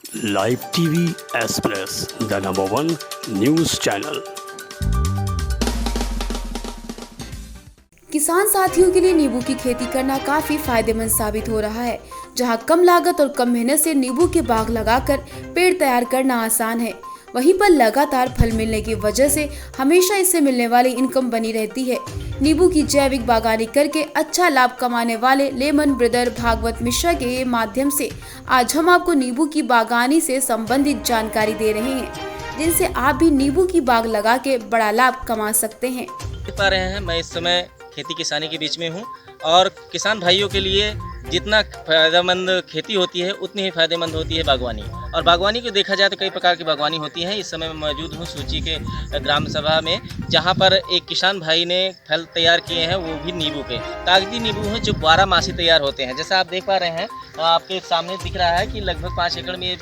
Live TV express the number one news channel. किसान साथियों के लिए नींबू की खेती करना काफी फायदेमंद साबित हो रहा है। जहां कम लागत और कम मेहनत से नींबू के बाग लगाकर पेड़ तैयार करना आसान है, वहीं पर लगातार फल मिलने की वजह से हमेशा इससे मिलने वाली इनकम बनी रहती है। नींबू की जैविक बागवानी करके अच्छा लाभ कमाने वाले लेमन ब्रदर भागवत मिश्रा के माध्यम से आज हम आपको नींबू की बागवानी से संबंधित जानकारी दे रहे हैं, जिनसे आप भी नींबू की बाग लगा के बड़ा लाभ कमा सकते हैं। देख पा रहे हैं, मैं इस समय खेती किसानी के बीच में हूँ और किसान भाइयों के लिए जितना फ़ायदेमंद खेती होती है उतनी ही फ़ायदेमंद होती है बागवानी। और बागवानी को देखा जाए तो कई प्रकार की बागवानी होती है। इस समय मैं मौजूद हूँ सूची के ग्राम सभा में, जहाँ पर एक किसान भाई ने फल तैयार किए हैं, वो भी नींबू के कागजी नींबू हैं जो 12 मासी तैयार होते हैं। जैसा आप देख पा रहे हैं, आपके सामने दिख रहा है कि लगभग 5 एकड़ में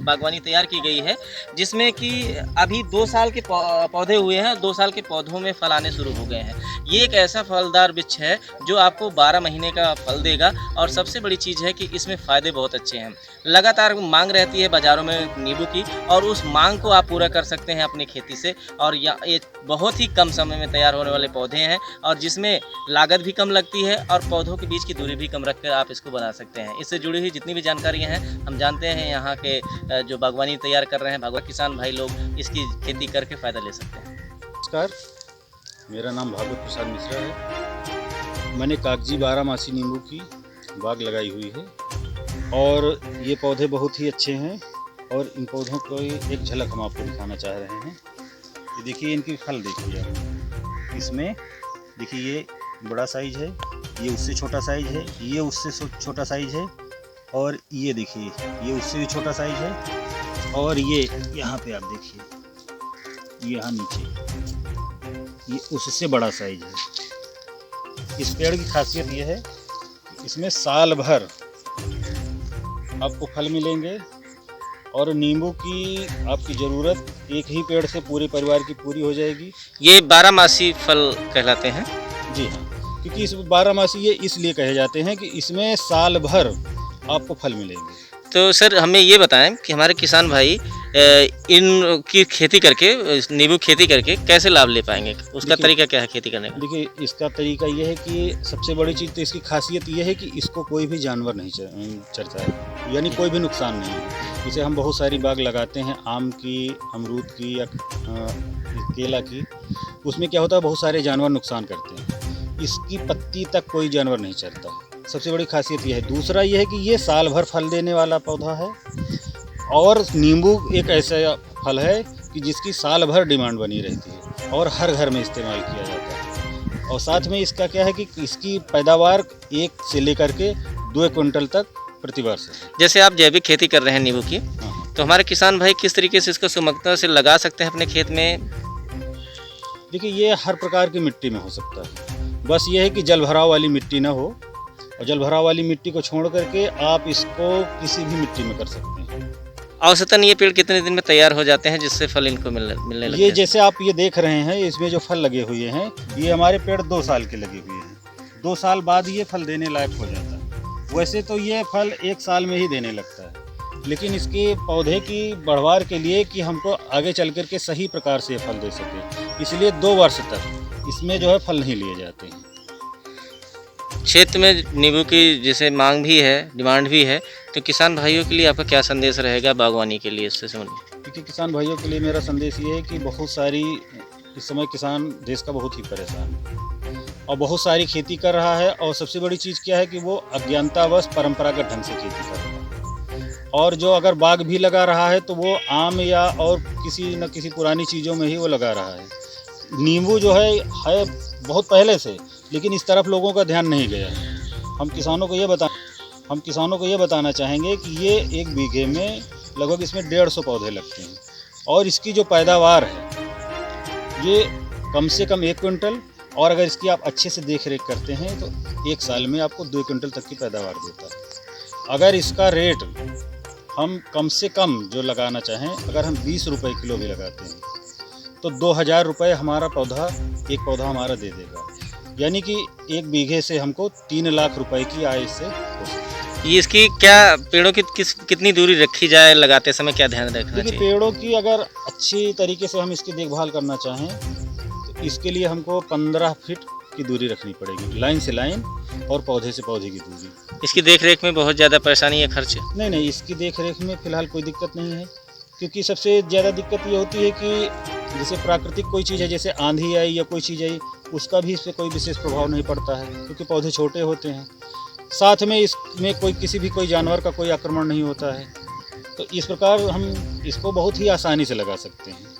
बागवानी तैयार की गई है, जिसमें कि अभी 2 साल के पौधे हुए हैं और 2 साल के पौधों में फल आने शुरू हो गए हैं। ये एक ऐसा फलदार वृक्ष है जो आपको 12 महीने का फल देगा। और सबसे बड़ी चीज़ है कि इसमें फ़ायदे बहुत अच्छे हैं। लगातार मांग रहती है बाज़ारों में नींबू की, और उस मांग को आप पूरा कर सकते हैं अपनी खेती से। और ये बहुत ही कम समय में तैयार होने वाले पौधे हैं, और जिसमें लागत भी कम लगती है और पौधों के बीच की दूरी भी कम रख कर आप इसको बना सकते हैं। इससे जुड़ी हुई जितनी भी जानकारियाँ हैं हम जानते हैं यहाँ के जो बागवानी तैयार कर रहे हैं भागवत किसान भाई लोग इसकी खेती करके फ़ायदा ले सकते हैं। नमस्कार, मेरा नाम भागवत प्रसाद मिश्रा है। मैंने कागजी 12 मासी नींबू की बाग लगाई हुई है और ये पौधे बहुत ही अच्छे हैं। और इन पौधों को एक झलक हम आपको दिखाना चाह रहे हैं। ये देखिए, इनके फल देखिए आप। इसमें देखिए, ये बड़ा साइज है, ये उससे छोटा साइज है, ये उससे छोटा साइज है, और ये देखिए ये उससे भी छोटा साइज है, और ये यहाँ पे आप देखिए, यहाँ नीचे ये उससे बड़ा साइज है। इस पेड़ की खासियत ये है, इसमें साल भर आपको फल मिलेंगे और नींबू की आपकी ज़रूरत एक ही पेड़ से पूरे परिवार की पूरी हो जाएगी। ये 12 मासी फल कहलाते हैं। जी हाँ, क्योंकि इस 12 मासी ये इसलिए कहे जाते हैं कि इसमें साल भर आपको फल मिलेंगे। तो सर हमें ये बताएं कि हमारे किसान भाई इनकी खेती करके, नींबू खेती करके कैसे लाभ ले पाएंगे? उसका तरीका क्या है खेती करने का? देखिए, इसका तरीका ये है कि सबसे बड़ी चीज़ तो इसकी खासियत ये है कि इसको कोई भी जानवर नहीं चरता है, यानी कोई भी नुकसान नहीं है। जैसे हम बहुत सारी बाग लगाते हैं, आम की, अमरूद की या केला की, उसमें क्या होता है, बहुत सारे जानवर नुकसान करते हैं। इसकी पत्ती तक कोई जानवर नहीं चरता है। सबसे बड़ी खासियत यह है। दूसरा ये है कि ये साल भर फल देने वाला पौधा है, और नींबू एक ऐसा फल है कि जिसकी साल भर डिमांड बनी रहती है और हर घर में इस्तेमाल किया जाता है। और साथ में इसका क्या है कि इसकी पैदावार 1 से लेकर के 2 क्विंटल तक प्रति वर्ष है। जैसे आप जैविक खेती कर रहे हैं नींबू की, हाँ। तो हमारे किसान भाई किस तरीके से इसको सुगमता से लगा सकते हैं अपने खेत में? देखिए, ये हर प्रकार की मिट्टी में हो सकता है। बस ये है कि जल भराव वाली मिट्टी ना हो, और जल भराव वाली मिट्टी को छोड़ करके आप इसको किसी भी मिट्टी में कर सकते हैं। औसतन ये पेड़ कितने दिन में तैयार हो जाते हैं जिससे फल इनको मिलने लगते ये हैं? जैसे आप ये देख रहे हैं, इसमें जो फल लगे हुए हैं, ये हमारे पेड़ 2 साल के लगे हुए हैं। 2 साल बाद ये फल देने लायक हो जाता है। वैसे तो ये फल 1 साल में ही देने लगता है, लेकिन इसके पौधे की बढ़वार के लिए कि हमको आगे चल कर के सही प्रकार से फल दे सके, इसलिए 2 वर्ष तक इसमें जो है फल नहीं लिए जाते हैं। क्षेत्र में नींबू की जैसे मांग भी है, डिमांड भी है, तो किसान भाइयों के लिए आपका क्या संदेश रहेगा बागवानी के लिए? इससे संबंधित क्योंकि किसान भाइयों के लिए मेरा संदेश ये है कि बहुत सारी इस समय किसान देश का बहुत ही परेशान है और बहुत सारी खेती कर रहा है। और सबसे बड़ी चीज़ क्या है कि वो अज्ञानतावश परंपरागत ढंग से खेती कर रहा है, और जो अगर बाग भी लगा रहा है तो वो आम या और किसी न किसी पुरानी चीज़ों में ही वो लगा रहा है। नींबू जो है बहुत पहले से, लेकिन इस तरफ लोगों का ध्यान नहीं गया है। हम किसानों को ये बताना चाहेंगे कि ये 1 बीघे में लगभग इसमें 150 पौधे लगते हैं, और इसकी जो पैदावार है ये कम से कम 1 क्विंटल, और अगर इसकी आप अच्छे से देख रेख करते हैं तो 1 साल में आपको 2 क्विंटल तक की पैदावार देता है। अगर इसका रेट हम कम से कम जो लगाना चाहें, अगर हम 20 रुपये किलो भी लगाते हैं तो 2000 रुपये हमारा एक पौधा हमारा दे देगा। यानी कि 1 बीघे से हमको 3 लाख रुपए की आय इससे हो सकती है। ये इसकी क्या पेड़ों की कितनी दूरी रखी जाए, लगाते समय क्या ध्यान रखना देखिए, चाहिए? पेड़ों की अगर अच्छी तरीके से हम इसकी देखभाल करना चाहें तो इसके लिए हमको 15 फीट की दूरी रखनी पड़ेगी, लाइन से लाइन और पौधे से पौधे की दूरी। इसकी देख रेख में बहुत ज़्यादा परेशानी है, खर्च? नहीं, इसकी देख रेख में फ़िलहाल कोई दिक्कत नहीं है, क्योंकि सबसे ज़्यादा दिक्कत ये होती है कि जैसे प्राकृतिक कोई चीज़ है, जैसे आंधी आई या कोई चीज़ आई, उसका भी इस पर कोई विशेष प्रभाव नहीं पड़ता है, क्योंकि पौधे छोटे होते हैं। साथ में इसमें कोई जानवर का कोई आक्रमण नहीं होता है, तो इस प्रकार हम इसको बहुत ही आसानी से लगा सकते हैं।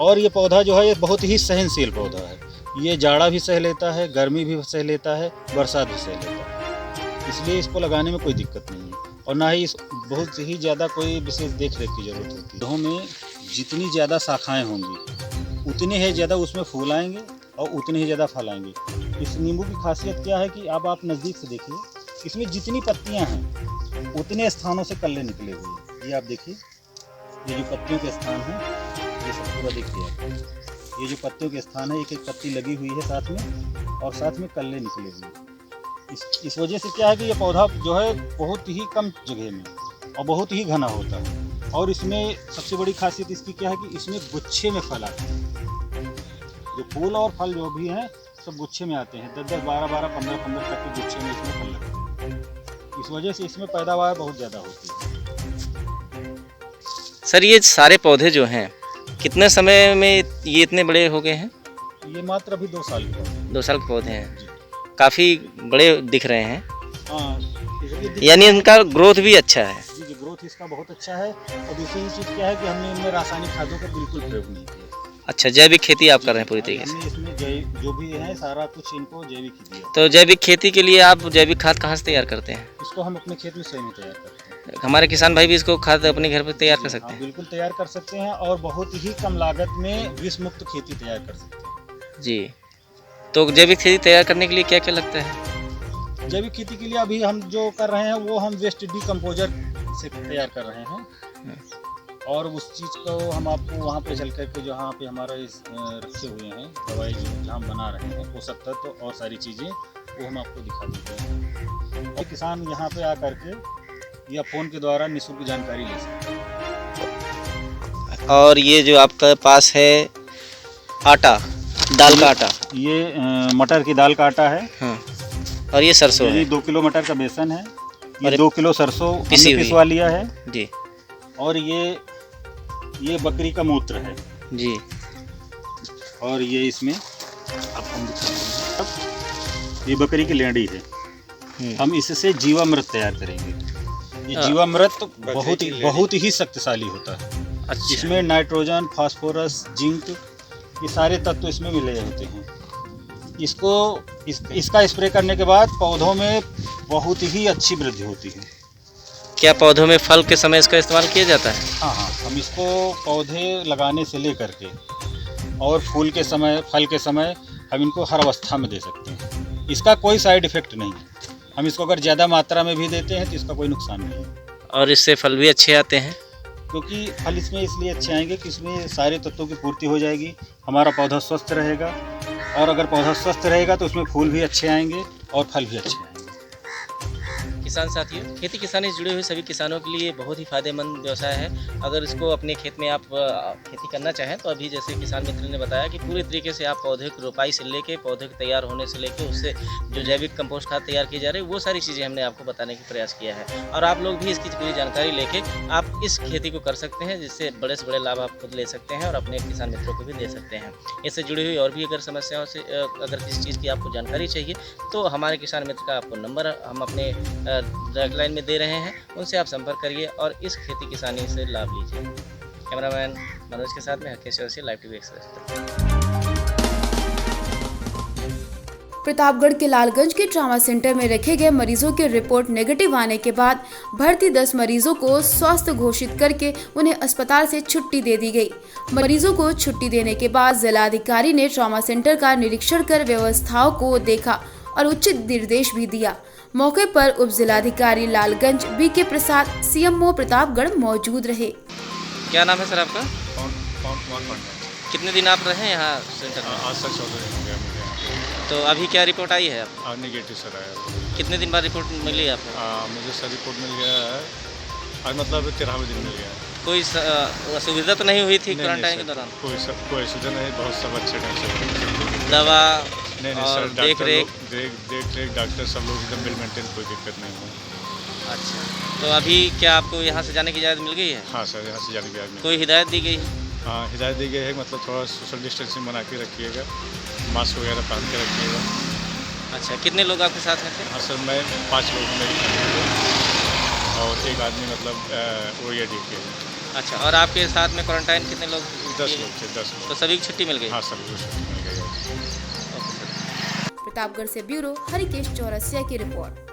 और ये पौधा जो है ये बहुत ही सहनशील पौधा है, ये जाड़ा भी सह लेता है, गर्मी भी सह लेता है, बरसात भी सह लेता है, इसलिए इसको लगाने में कोई दिक्कत नहीं है। और ना ही इस बहुत ही ज़्यादा कोई विशेष देख रेख की ज़रूरत होती है। पौधों में जितनी ज़्यादा शाखाएँ होंगी उतने ही ज़्यादा उसमें फूल आएंगे और उतने ही ज़्यादा फल आएंगे। इस नींबू की खासियत क्या है कि अब आप नज़दीक से देखिए, इसमें जितनी पत्तियां हैं उतने स्थानों से कल्ले निकले हुए हैं। ये आप देखिए, ये जो पत्तियों के स्थान हैं ये सब पूरा देखिए आप, ये जो पत्तियों के स्थान है, एक एक पत्ती लगी हुई है साथ में, और साथ में कल्ले निकले हुए हैं। इस वजह से क्या है कि ये पौधा जो है बहुत ही कम जगह में और बहुत ही घना होता है। और इसमें सबसे बड़ी खासियत इसकी क्या है कि इसमें गुच्छे में फल आते हैं। जो फूल और फल जो भी हैं सब गुच्छे में आते हैं, 10-10, 12-12, 15-15 तक के गुच्छे में इसमें फल लगते हैं। इस वजह से इसमें पैदावार बहुत ज़्यादा होती है। सर, ये सारे पौधे जो हैं कितने समय में ये इतने बड़े हो गए हैं? ये मात्र अभी 2 साल के पौधे। 2 साल के पौधे हैं, काफ़ी बड़े दिख रहे हैं। हाँ, यानी इनका ग्रोथ भी अच्छा है। जी, ग्रोथ इसका बहुत अच्छा है। और दूसरी चीज़ क्या है कि हमने इनमें रासायनिक खादों का बिल्कुल प्रयोग नहीं किया। अच्छा, जैविक खेती आप कर रहे हैं पूरी तरीके से? हमने इसमें जो भी है सारा कुछ इनको जैविक ही दिया। तो जैविक खेती के लिए आप जैविक खाद कहाँ से तैयार करते हैं? इसको हम अपने खेत में स्वयं ही तैयार करते हैं। हमारे किसान भाई भी इसको खाद अपने घर पर तैयार कर सकते हाँ, हैं? बिल्कुल तैयार कर सकते हैं और बहुत ही कम लागत में विष मुक्त खेती तैयार कर सकते हैं। जी, तो जैविक खेती तैयार करने के लिए क्या क्या लगता है? जैविक खेती के लिए अभी हम जो कर रहे हैं वो हम वेस्ट डिकम्पोजर से तैयार कर रहे हैं, और उस चीज़ को हम आपको वहाँ पे चल करके जहाँ पे हमारा रखे हुए हैं दवाई जहाँ हम बना रहे हैं, पोषक तत्व और सारी चीज़ें वो हम आपको दिखा देते हैं। और किसान यहाँ पे आ करके या फ़ोन के द्वारा निःशुल्क जानकारी ले सकते हैं। और ये जो आपके पास है आटा, दाल का आटा, ये मटर की दाल का आटा है। हाँ, और ये सरसों है। 2 किलो मटर का बेसन है, ये और 2 किलो सरसों पिसी हुई पिसवा लिया है जी। और ये बकरी का मूत्र है जी। और ये इसमें अब हम दिखाएंगे, ये बकरी की लेंडी है। हम इससे जीवामृत तैयार करेंगे। ये जीवामृत बहुत ही शक्तिशाली होता है। अच्छा। इसमें नाइट्रोजन, फास्फोरस, जिंक, ये सारे तत्व इसमें मिले होते हैं। इसका स्प्रे करने के बाद पौधों में बहुत ही अच्छी वृद्धि होती है। क्या पौधों में फल के समय इसका इस्तेमाल किया जाता है? हाँ, हम इसको पौधे लगाने से लेकर के और फूल के समय, फल के समय हम इनको हर अवस्था में दे सकते हैं। इसका कोई साइड इफ़ेक्ट नहीं है। हम इसको अगर ज़्यादा मात्रा में भी देते हैं तो इसका कोई नुकसान नहीं है। और इससे फल भी अच्छे आते हैं? क्योंकि फल इसमें इसलिए अच्छे आएंगे कि इसमें सारे तत्वों की पूर्ति हो जाएगी, हमारा पौधा स्वस्थ रहेगा, और अगर पौधा स्वस्थ रहेगा तो उसमें फूल भी अच्छे आएंगे और फल भी अच्छे आएंगे। किसान साथियों, खेती किसानी से जुड़े हुए सभी किसानों के लिए बहुत ही फ़ायदेमंद व्यवसाय है। अगर इसको अपने खेत में आप खेती करना चाहें तो अभी जैसे किसान मित्र ने बताया कि पूरी तरीके से आप पौधे की रोपाई से लेके पौधे के तैयार होने से लेके उससे जो जैविक कंपोस्ट खाद तैयार की जा रही है वो सारी चीज़ें हमने आपको बताने की प्रयास किया है। और आप लोग भी इसकी पूरी जानकारी लेके आप इस खेती को कर सकते हैं, जिससे बड़े से बड़े लाभ आप खुद ले सकते हैं और अपने किसान मित्रों को भी दे सकते हैं। इससे जुड़ी हुई और भी अगर समस्याओं से अगर किसी चीज़ की आपको जानकारी चाहिए तो हमारे किसान मित्र का आपको नंबर हम अपने डायरेक्ट लाइन में दे रहे हैं, उनसे आप संपर्क करिए और इस खेती किसानी से लाभ लीजिए। कैमरामैन मनोज के साथ में हकेश से लाइव टीवी एक्सप्रेस। प्रतापगढ़ के लालगंज के ट्रामा सेंटर में रखे गए मरीजों की रिपोर्ट नेगेटिव आने के बाद भर्ती 10 मरीजों को स्वस्थ घोषित करके उन्हें अस्पताल से छुट्टी दे दी गई। मरीजों को छुट्टी देने के बाद जिलाधिकारी ने ट्रामा सेंटर का निरीक्षण कर व्यवस्थाओं को देखा और उचित निर्देश भी दिया। मौके पर उप जिलाधिकारी लालगंज बीके प्रसाद, सीएमओ प्रतापगढ़ मौजूद रहे। क्या नाम है सर आपका? कितने दिन आप रहे हैं यहाँ सेंटर में? आज तक 14 दिन हो गया मुझे। तो अभी क्या रिपोर्ट आई है आप? नेगेटिव सर आया। कितने दिन बाद रिपोर्ट मिली आपको? मुझे सर रिपोर्ट मिल गया है आज, मतलब 13वें दिन मिल गया है। कोई असुविधा तो नहीं हुई थी नहीं, क्वारंटाइन नहीं के दौरान? कोई असुविधा नहीं, बहुत सब अच्छे ढंग से। दवा नहीं और सर, देख डॉक्टर रेख? लोग देख रेख डॉक्टर सब लोग एकदम वेल मेंटेन, कोई दिक्कत नहीं हुई। अच्छा, तो अभी क्या आपको यहाँ से जाने की इजाज़त मिल गई है? हाँ सर, यहाँ से जाने के बाद कोई हिदायत दी गई है? हाँ, हिदायत दी गई है, मतलब थोड़ा सोशल डिस्टेंसिंग बना के रखिएगा, मास्क वगैरह पहन के रखिएगा। अच्छा, कितने लोग आपके साथ में थे? हाँ सर, मैं 5 लोग मेरी फैमिली है और एक आदमी मतलब OAD के। अच्छा, और आपके साथ में क्वारंटाइन कितने लोग? 10 लोग थे, 10 लोग। तो सभी की छुट्टी मिल गई? हाँ, सभी को छुट्टी मिल गई। प्रतापगढ़ से ब्यूरो हरिकेश चौरसिया की रिपोर्ट।